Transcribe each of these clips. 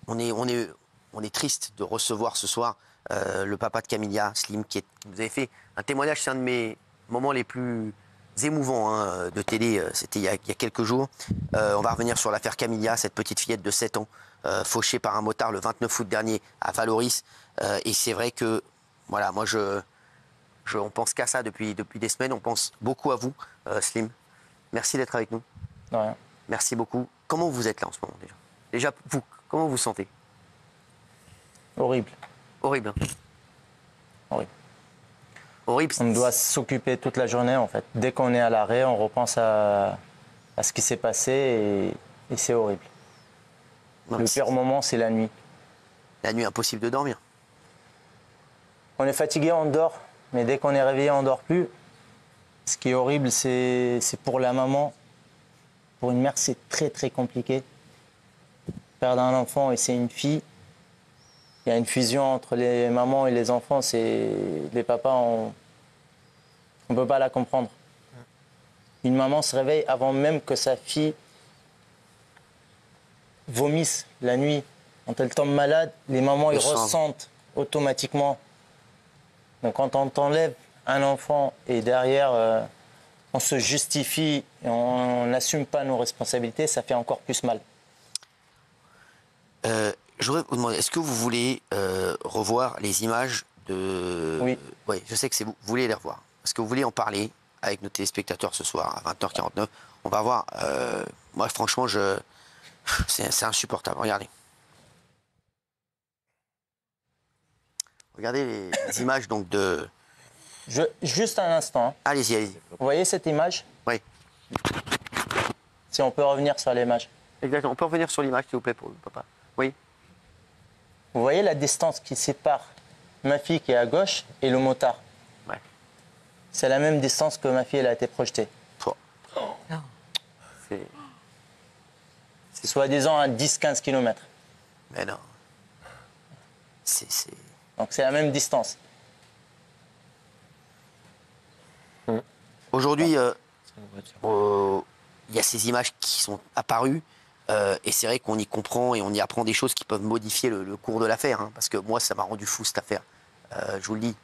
on est triste de recevoir ce soir le papa de Camilla, Slim, qui nous avait fait un témoignage. C'est un de mes moments les plus émouvants de télé. C'était il y a quelques jours. On va revenir sur l'affaire Camilla, cette petite fillette de 7 ans, fauchée par un motard le 29 août dernier à Valoris. Et c'est vrai que, voilà, moi, on pense qu'à ça depuis des semaines. On pense beaucoup à vous, Slim. Merci d'être avec nous. De rien. Merci beaucoup. Comment vous êtes là en ce moment déjà? Déjà, vous, comment vous vous sentez? Horrible. Horrible. Hein. Horrible. Horrible. On doit s'occuper toute la journée, en fait. Dès qu'on est à l'arrêt, on repense à ce qui s'est passé et c'est horrible. Non, le pire moment, c'est la nuit. La nuit, impossible de dormir. On est fatigué, on dort, mais dès qu'on est réveillé, on ne dort plus. Ce qui est horrible, c'est pour la maman. Pour une mère, c'est très, très compliqué. Perdre un enfant et c'est une fille. Il y a une fusion entre les mamans et les enfants. Les papas, on ne peut pas la comprendre. Une maman se réveille avant même que sa fille vomisse la nuit. Quand elle tombe malade, les mamans ils ressentent automatiquement. Donc quand on t'enlève un enfant et derrière on se justifie et on n'assume pas nos responsabilités, ça fait encore plus mal. Je voudrais vous demander, est-ce que vous voulez revoir les images de... Oui. Oui, je sais que c'est vous. Vous voulez les revoir. Est-ce que vous voulez en parler avec nos téléspectateurs ce soir à 20h49? On va voir. Moi, franchement, c'est insupportable. Regardez. Regardez les images donc de... Juste un instant. Hein. Allez-y, allez-y. Vous voyez cette image? Oui. Si on peut revenir sur l'image. Exactement. On peut revenir sur l'image, s'il vous plaît, pour le papa. Oui. Vous voyez la distance qui sépare ma fille qui est à gauche et le motard? Ouais. C'est la même distance que ma fille elle a été projetée. Oh. C'est soi-disant à 10-15 km. Mais non. Donc c'est la même distance. Aujourd'hui, il y a ces images qui sont apparues et c'est vrai qu'on y comprend et on y apprend des choses qui peuvent modifier le cours de l'affaire. Hein, parce que moi, ça m'a rendu fou cette affaire. Je vous le dis.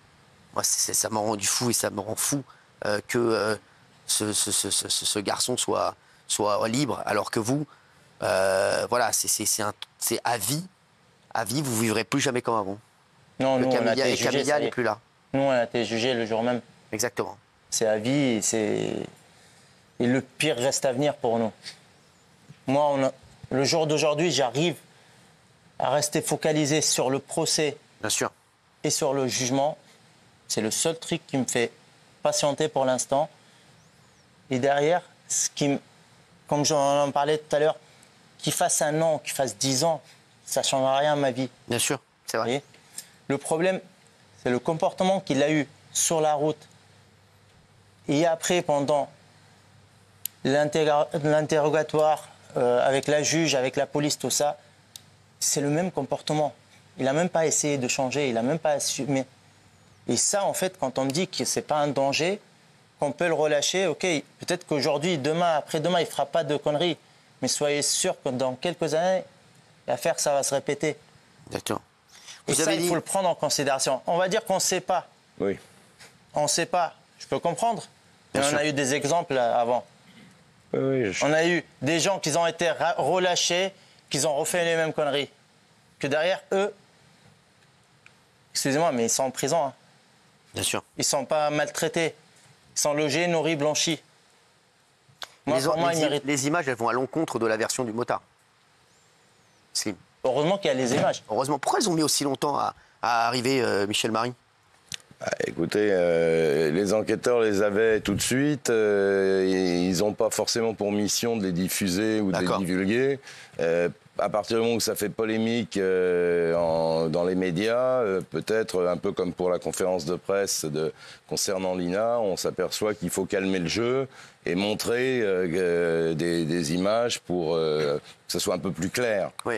Moi, ça m'a rendu fou et ça me rend fou que ce garçon soit libre alors que vous, voilà, c'est à vie. À vie, vous vivrez plus jamais comme avant. Non, nous, Camilla, on a été jugé. Camilla n'est plus là. Nous, on a été jugé le jour même. Exactement. C'est à vie et le pire reste à venir pour nous. Moi, le jour d'aujourd'hui, j'arrive à rester focalisé sur le procès. Bien sûr. Et sur le jugement. C'est le seul truc qui me fait patienter pour l'instant. Et derrière, comme j'en parlais tout à l'heure, qu'il fasse 1 an, qu'il fasse 10 ans, ça ne changera rien à ma vie. Bien sûr, c'est vrai. Et le problème, c'est le comportement qu'il a eu sur la route. Et après, pendant l'interrogatoire avec la juge, avec la police, tout ça, c'est le même comportement. Il n'a même pas essayé de changer, il n'a même pas assumé. Et ça, en fait, quand on me dit que ce n'est pas un danger, qu'on peut le relâcher, ok, peut-être qu'aujourd'hui, demain, après-demain, il ne fera pas de conneries. Mais soyez sûr que dans quelques années, l'affaire, ça va se répéter. D'accord. Et ça, il faut le prendre en considération. On va dire qu'on ne sait pas. Oui. On ne sait pas. Je peux comprendre. Mais on a eu des exemples avant. Oui, On a eu des gens qui ont été relâchés, qui ont refait les mêmes conneries. Que derrière, eux, excusez-moi, mais ils sont en prison. Hein. Bien sûr. Ils ne sont pas maltraités. Ils sont logés, nourris, blanchis. Moi, les images, elles vont à l'encontre de la version du motard. Slim. Heureusement qu'il y a les images. Heureusement. Pourquoi ils ont mis aussi longtemps à arriver, Michel Marie? Écoutez, les enquêteurs les avaient tout de suite. Ils n'ont pas forcément pour mission de les diffuser ou de les divulguer. À partir du moment où ça fait polémique dans les médias, peut-être un peu comme pour la conférence de presse concernant Lina, on s'aperçoit qu'il faut calmer le jeu et montrer des images pour que ça soit un peu plus clair. Oui,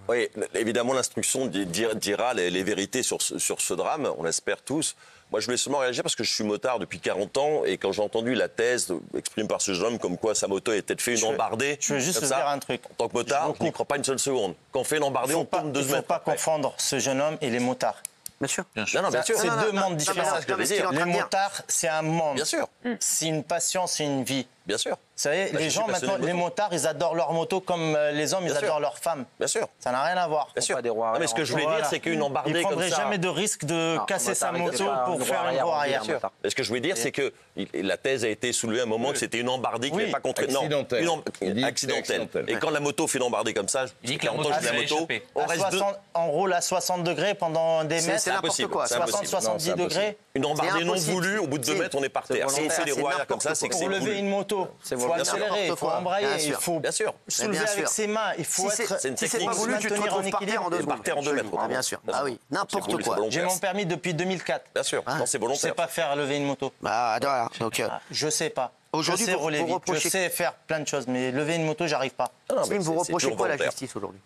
Oui, évidemment, l'instruction dira les vérités sur ce drame, on l'espère tous. Moi, je voulais seulement réagir parce que je suis motard depuis 40 ans et quand j'ai entendu la thèse exprimée par ce jeune homme comme quoi sa moto était fait une embardée. Je veux juste comme vous ça, dire un truc. En tant que motard, je n'y crois pas une seule seconde. Quand on fait une embardée, on tourne 2 Il ne faut mètres. pas après. confondre ce jeune homme et les motards. bien sûr. Non, non, bien sûr. C'est deux mondes différents. c'est ce que je veux dire. Les motards, c'est un monde. Bien sûr, C'est une passion, c'est une vie. bien sûr. Vous savez, Bah, les je suis gens passionné maintenant, de les moto. motards, ils adorent leur moto comme les hommes, ils Bien sûr. adorent leurs femmes. Bien sûr. Ça n'a rien à voir. Bien sûr. pas des roues Non, mais arrière. ce que je voulais dire, c'est qu'une embardée Il ne comme prendrait ça. jamais de risque de casser sa motard, moto c'est pas pour une faire roue une roue arrière, arrière. bien sûr. Mais ce que je voulais dire, c'est que la thèse a été soulevée à un moment que c'était une embardée qui Oui. n'est pas contre... Accidentelle. Non, Il dit que c'est accidentelle. accidentel. Et quand la moto fait une embardée comme ça, Il dit que la 40 ans, moto je fais la s'est moto, échappée. on À reste deux... 60 on roule à 60 degrés pendant des mètres. C'est n'importe impossible, quoi. c'est 60, impossible. 70 Non, c'est degrés. Une embardée non impossible. voulue, au bout de 2 C'est- mètres, on est par terre. Si on fait les roues arrière comme ça, c'est que c'est Pour lever voulu. une moto, il faut voulu. accélérer, il faut Bien embrayer, sûr. il faut Bien sûr. soulever bien avec sûr. ses mains, il faut Si être... c'est une c'est technique. pas voulu, tu te maintenir en retrouves par terre en 2 Et secondes. par terre en 2 mètres. Ah, bien sûr. Ah oui, n'importe C'est voulu, quoi. c'est volontaire. J'ai mon permis depuis 2004. Bien sûr. Non, c'est Je ne sais volontaire. pas faire lever une moto. Bah, voilà. Donc, Je sais pas. Aujourd'hui, je sais vous rouler vite. reprochez- Je sais faire plein de choses, mais lever une moto, j'arrive pas. Non, Slim, mais vous c'est reprochez toujours quoi à la volontaire. justice aujourd'hui?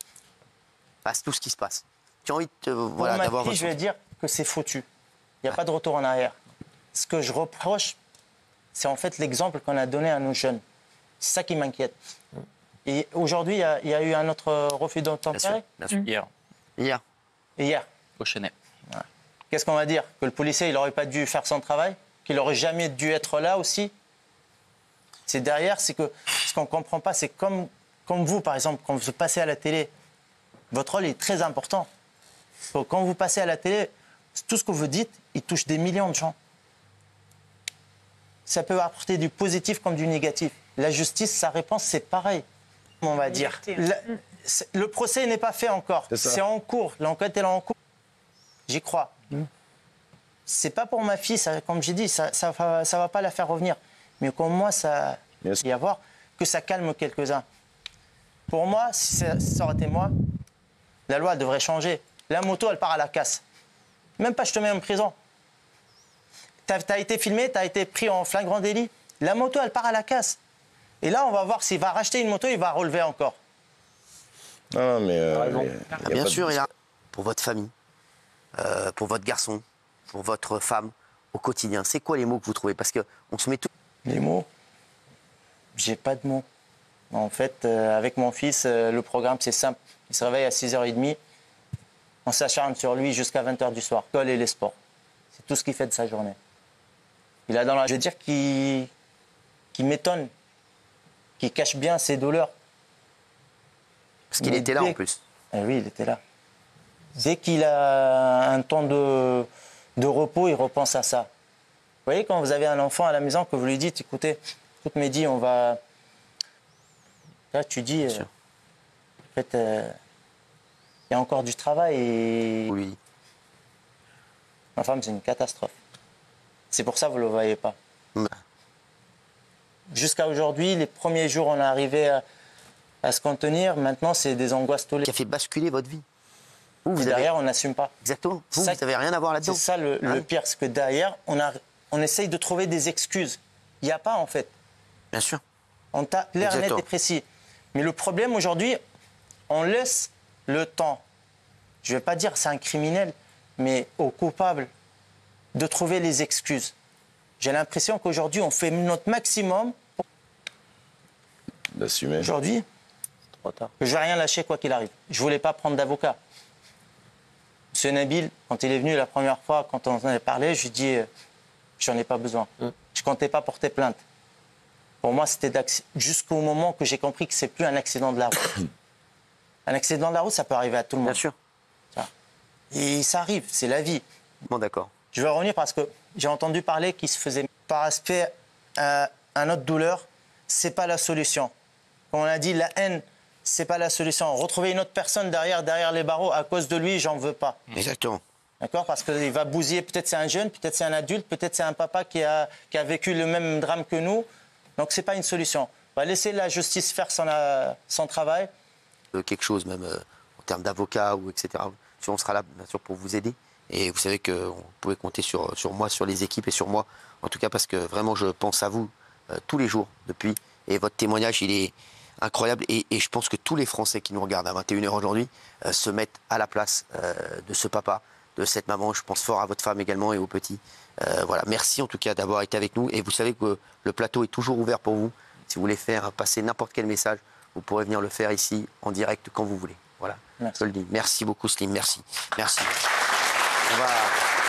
C'est tout ce qui se passe. Tu as envie de, Pour voilà, ma d'avoir fille, votre... je vais dire que c'est foutu. Il n'y a pas de retour en arrière. Ce que je reproche, c'est en fait l'exemple qu'on a donné à nos jeunes. C'est ça qui m'inquiète. Et aujourd'hui, il y a eu un autre refus d'obtempérer. Bien sûr. Hier, Hier. Et hier, au Chenet. qu'est-ce qu'on va dire? Que le policier, il n'aurait pas dû faire son travail? Qu'il n'aurait jamais dû être là aussi? C'est derrière, c'est que ce qu'on ne comprend pas, c'est comme vous, par exemple, quand vous passez à la télé, votre rôle est très important. Quand vous passez à la télé, tout ce que vous dites, il touche des millions de gens. Ça peut apporter du positif comme du négatif. La justice, sa réponse, c'est pareil, on va dire. Le procès n'est pas fait encore. C'est ça. C'est en cours. L'enquête est en cours. J'y crois. C'est pas pour ma fille, ça, comme j'ai dit, ça va pas la faire revenir. Mais comme moi, ça Bien sûr. y avoir que ça calme quelques-uns. Pour moi, si ça aurait été moi, la loi devrait changer. La moto, elle part à la casse. Même pas, je te mets en prison. T'as été filmé, t'as été pris en flagrant délit. La moto, elle part à la casse. Et là, on va voir s'il va racheter une moto, il va relever encore. Non, mais... Bien sûr, et là, pour votre famille, pour votre garçon, pour votre femme, au quotidien, c'est quoi les mots que vous trouvez? Parce qu'on se met tout... Les mots, j'ai pas de mots. En fait, avec mon fils, le programme, c'est simple. Il se réveille à 6h30. On s'acharne sur lui jusqu'à 20h du soir. L'école et les sports. C'est tout ce qu'il fait de sa journée. Il a dans la... Je veux dire qu'il m'étonne, qu'il cache bien ses douleurs. Parce qu'il était là en plus. Eh oui, il était là. Dès qu'il a un temps de repos, il repense à ça. Vous voyez, quand vous avez un enfant à la maison, que vous lui dites, écoute Mehdi, on va... Là, tu dis, sûr. en fait, il y a encore du travail et Vous lui dites. ma femme, c'est une catastrophe. C'est pour ça que vous ne le voyez pas. Mm. Jusqu'à aujourd'hui, les premiers jours, on est arrivé à se contenir. Maintenant, c'est des angoisses tous les Qui a fait basculer votre vie. Vous, vous Et avez... derrière, on n'assume pas. Exactement. Vous, Ça- vous n'avez rien à voir C'est là-dedans. ça le Hein? pire, c'est que derrière, on essaye de trouver des excuses. Il n'y a pas, en fait. Bien sûr. On tape clair, net Exactement. et précis. Mais le problème aujourd'hui, on laisse le temps. Je ne vais pas dire c'est un criminel, mais au coupable de trouver les excuses. J'ai l'impression qu'aujourd'hui, on fait notre maximum. D'assumer. Aujourd'hui, Trop tard. je ne vais rien lâcher quoi qu'il arrive. Je ne voulais pas prendre d'avocat. Monsieur Nabil, quand il est venu la première fois, quand on en avait parlé, je lui ai dit, j'en ai pas besoin. Je ne comptais pas porter plainte. Pour moi, c'était jusqu'au moment que j'ai compris que c'est plus un accident de la route. Un accident de la route, ça peut arriver à tout le monde. Bien sûr. Et ça arrive, c'est la vie. Bon, d'accord. Je vais revenir parce que j'ai entendu parler qu'il se faisait par aspect un autre douleur, c'est pas la solution. Comme on a dit, la haine, c'est pas la solution. Retrouver une autre personne derrière les barreaux à cause de lui, j'en veux pas. Exactement. D'accord? Parce qu'il va bousiller, peut-être c'est un jeune, peut-être c'est un adulte, peut-être c'est un papa qui a vécu le même drame que nous. Donc c'est pas une solution. On va laisser la justice faire son travail. Quelque chose, même en termes d'avocat ou etc. On sera là, bien sûr, pour vous aider. Et vous savez que vous pouvez compter sur moi, sur les équipes et sur moi. En tout cas, parce que vraiment, je pense à vous tous les jours depuis. Et votre témoignage, il est incroyable. Et je pense que tous les Français qui nous regardent à 21h aujourd'hui se mettent à la place de ce papa, de cette maman. Je pense fort à votre femme également et aux petits. Voilà, merci en tout cas d'avoir été avec nous. Et vous savez que le plateau est toujours ouvert pour vous. Si vous voulez faire passer n'importe quel message, vous pourrez venir le faire ici en direct quand vous voulez. Voilà, merci. je le dis. Merci beaucoup Slim, merci. Merci. On va...